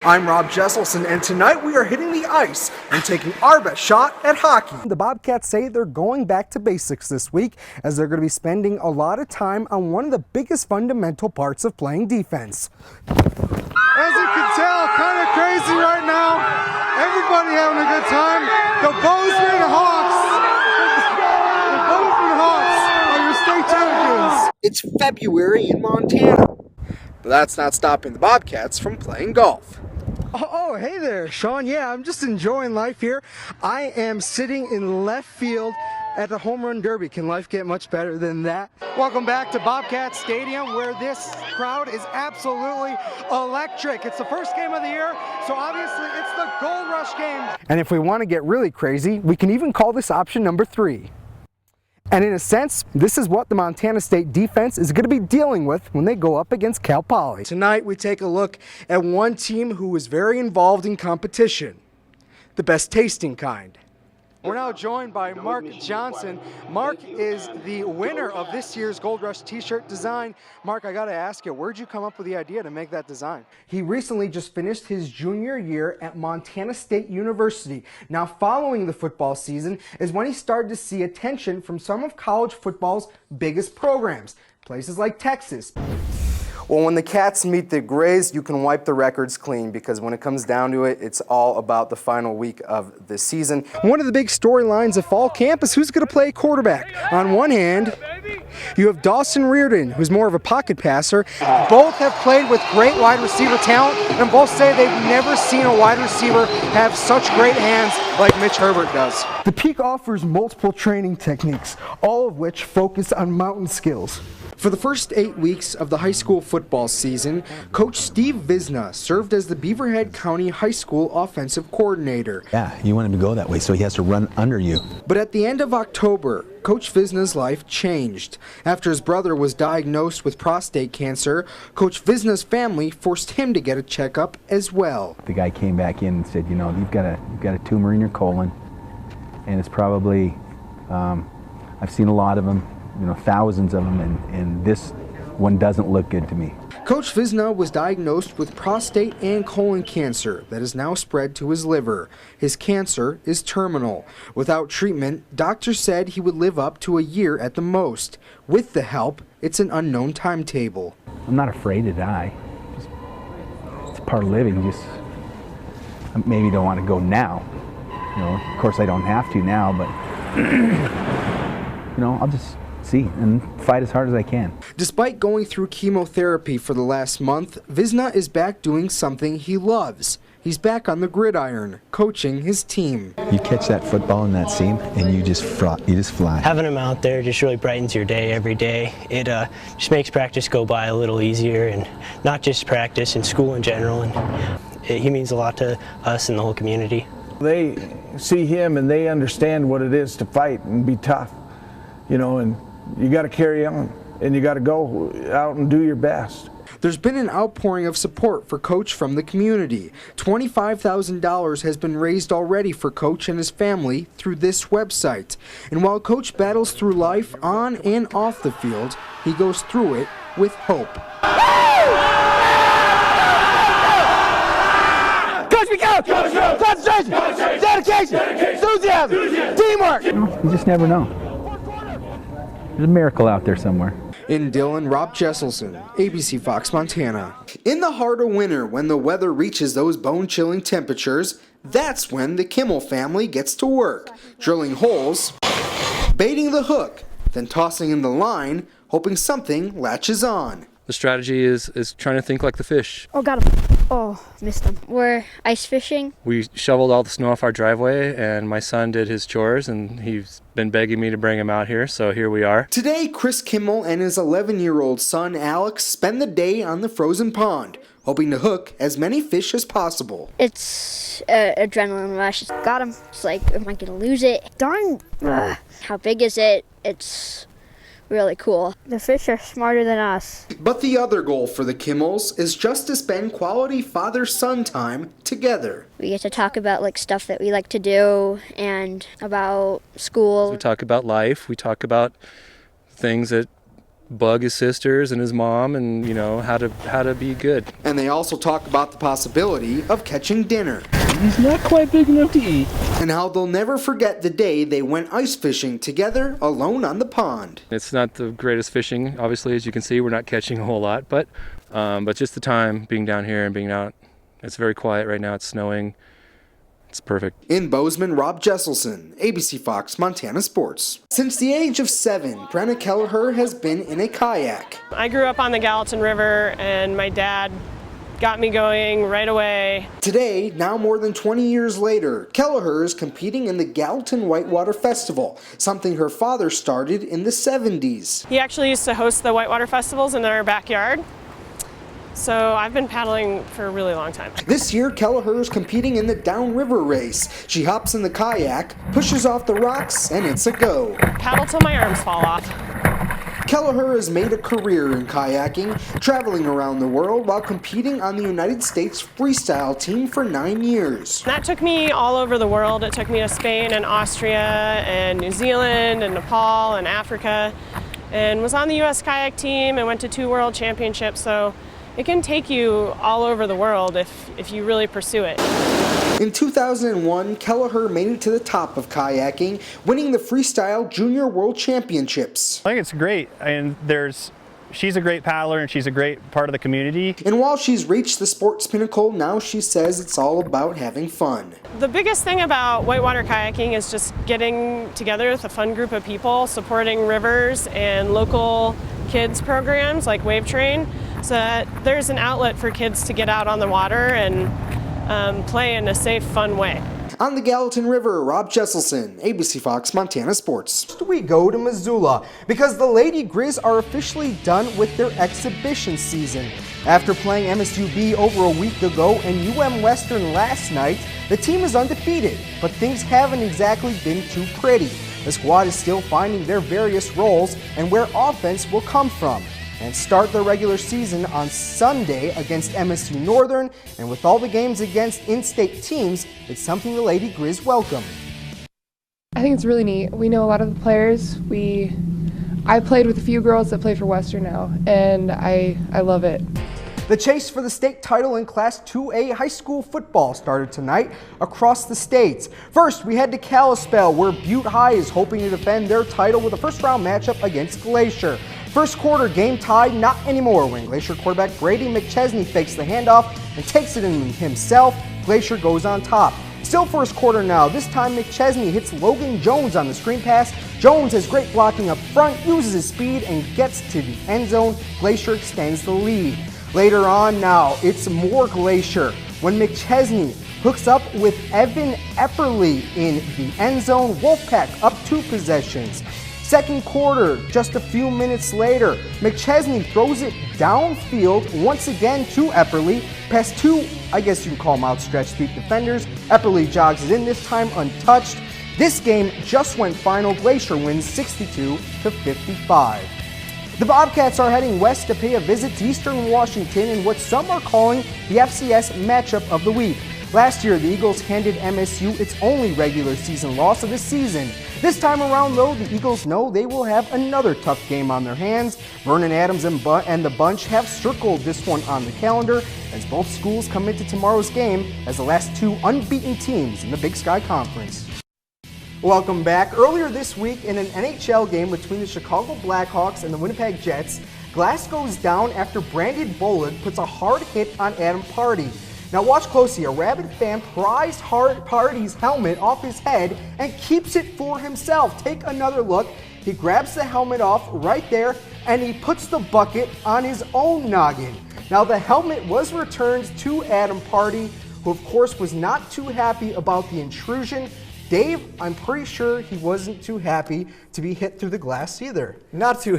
I'm Rob Jesselson, and tonight we are hitting the ice and taking our best shot at hockey. The Bobcats say they're going back to basics this week, as they're going to be spending a lot of time on one of the biggest fundamental parts of playing defense. As you can tell, kind of crazy right now. Everybody having a good time. The Bozeman Hawks are your state champions. It's February in Montana, but that's not stopping the Bobcats from playing golf. Oh, hey there, Sean. Yeah, I'm just enjoying life here. I am sitting in left field at the Home Run Derby. Can life get much better than that? Welcome back to Bobcat Stadium, where this crowd is absolutely electric. It's the first game of the year, so obviously it's the Gold Rush game. And if we want to get really crazy, we can even call this option number 3. And in a sense, this is what the Montana State defense is going to be dealing with when they go up against Cal Poly. Tonight we take a look at one team who is very involved in competition, the best tasting kind. We're now joined by Mark Johnson. Mark is the winner of this year's Gold Rush t-shirt design. Mark, I got to ask you, where'd you come up with the idea to make that design? He recently just finished his junior year at Montana State University. Now, following the football season is when he started to see attention from some of college football's biggest programs, places like Texas. Well, when the Cats meet the Grays, you can wipe the records clean, because when it comes down to it, it's all about the final week of the season. One of the big storylines of fall camp is who's going to play quarterback. On one hand, you have Dawson Reardon, who's more of a pocket passer. Both have played with great wide receiver talent, and both say they've never seen a wide receiver have such great hands like Mitch Herbert does. The Peak offers multiple training techniques, all of which focus on mountain skills. For the first 8 weeks of the high school football season, Coach Steve Visna served as the Beaverhead County High School offensive coordinator. Yeah, you want him to go that way, so he has to run under you. But at the end of October, Coach Visna's life changed. After his brother was diagnosed with prostate cancer, Coach Visna's family forced him to get a checkup as well. The guy came back in and said, you know, you've got a tumor in your colon, and it's probably, I've seen a lot of them, you know, thousands of them, and this one doesn't look good to me. Coach Visna was diagnosed with prostate and colon cancer that has now spread to his liver. His cancer is terminal. Without treatment, doctors said he would live up to a year at the most. With the help, it's an unknown timetable. I'm not afraid to die. It's part of living. Just maybe don't want to go now. You know, of course I don't have to now, but you know, I'll just see and fight as hard as I can. Despite going through chemotherapy for the last month, Visna is back doing something he loves. He's back on the gridiron, coaching his team. You catch that football in that seam, and you just fly. Having him out there just really brightens your day every day. It just makes practice go by a little easier, and not just practice, in school in general. And he means a lot to us and the whole community. They see him and they understand what it is to fight and be tough, you know, and you got to carry on and you got to go out and do your best. There's been an outpouring of support for Coach from the community. $25,000 has been raised already for Coach and his family through this website. And while Coach battles through life on and off the field, he goes through it with hope. Coach, we go! Concentration! Dedication! Enthusiasm! Teamwork! You just never know. There's a miracle out there somewhere. In Dillon, Rob Jesselson, ABC Fox, Montana. In the heart of winter, when the weather reaches those bone-chilling temperatures, that's when the Kimmel family gets to work, drilling holes, baiting the hook, then tossing in the line, hoping something latches on. The strategy is trying to think like the fish. Oh, got him. Oh, missed him. We're ice fishing. We shoveled all the snow off our driveway, and my son did his chores, and he's been begging me to bring him out here, so here we are. Today, Chris Kimmel and his 11-year-old son Alex spend the day on the frozen pond, hoping to hook as many fish as possible. It's an adrenaline rush. Got him. It's like, am I going to lose it? Darn. How big is it? It's really cool. The fish are smarter than us. But the other goal for the Kimmels is just to spend quality father-son time together. We get to talk about like stuff that we like to do and about school. We talk about life. We talk about things that bug his sisters and his mom, and how to be good. And they also talk about the possibility of catching dinner. He's not quite big enough to eat. And how they'll never forget the day they went ice fishing together alone on the pond. It's not the greatest fishing, obviously, as you can see. We're not catching a whole lot, but just the time being down here and being out. It's very quiet right now. It's snowing. It's perfect. In Bozeman, Rob Jesselson, ABC Fox Montana Sports. Since the age of 7, Brenna Kelleher has been in a kayak. I grew up on the Gallatin River, and my dad got me going right away. Today, now more than 20 years later, Kelleher is competing in the Gallatin Whitewater Festival, something her father started in the 70s. He actually used to host the Whitewater Festivals in our backyard. So I've been paddling for a really long time. This year, Kelleher is competing in the downriver race. She hops in the kayak, pushes off the rocks, and it's a go. Paddle till my arms fall off. Kelleher has made a career in kayaking, traveling around the world while competing on the United States freestyle team for 9 years. That took me all over the world. It took me to Spain and Austria and New Zealand and Nepal and Africa, and was on the U.S. kayak team and went to 2 world championships. So it can take you all over the world if you really pursue it. In 2001, Kelleher made it to the top of kayaking, winning the Freestyle Junior World Championships. I think it's great, and she's a great paddler and she's a great part of the community. And while she's reached the sport's pinnacle, now she says it's all about having fun. The biggest thing about whitewater kayaking is just getting together with a fun group of people, supporting rivers and local kids programs like Wave Train, so that there's an outlet for kids to get out on the water and play in a safe, fun way. On the Gallatin River, Rob Jesselson, ABC Fox Montana Sports. We go to Missoula because the Lady Grizz are officially done with their exhibition season. After playing MSUB over a week ago and UM Western last night, the team is undefeated, but things haven't exactly been too pretty. The squad is still finding their various roles and where offense will come from, and start the regular season on Sunday against MSU Northern, and with all the games against in-state teams, it's something the Lady Grizz welcome. I think it's really neat. We know a lot of the players. I played with a few girls that play for Western now, and I love it. The chase for the state title in Class 2A high school football started tonight across the states. First, we head to Kalispell, where Butte High is hoping to defend their title with a first-round matchup against Glacier. First quarter, game tied, not anymore, when Glacier quarterback Brady McChesney fakes the handoff and takes it in himself. Glacier goes on top. Still first quarter now. This time McChesney hits Logan Jones on the screen pass. Jones has great blocking up front, uses his speed, and gets to the end zone. Glacier extends the lead. Later on now, it's more Glacier when McChesney hooks up with Evan Epperly in the end zone. Wolfpack up 2 possessions. Second quarter, just a few minutes later, McChesney throws it downfield once again to Epperly, past 2, I guess you can call them outstretched deep defenders. Epperly jogs it in, this time untouched. This game just went final. Glacier wins 62-55. The Bobcats are heading west to pay a visit to Eastern Washington in what some are calling the FCS matchup of the week. Last year, the Eagles handed MSU its only regular season loss of the season. This time around, though, the Eagles know they will have another tough game on their hands. Vernon Adams and the bunch have circled this one on the calendar as both schools come into tomorrow's game as the last 2 unbeaten teams in the Big Sky Conference. Welcome back. Earlier this week in an NHL game between the Chicago Blackhawks and the Winnipeg Jets, glass goes down after Brandon Bollig puts a hard hit on Adam Pardy. Now watch closely. A rabid fan pries Pardy's helmet off his head and keeps it for himself. Take another look. He grabs the helmet off right there and he puts the bucket on his own noggin. Now the helmet was returned to Adam Pardy, who of course was not too happy about the intrusion. Dave, I'm pretty sure he wasn't too happy to be hit through the glass either. Not too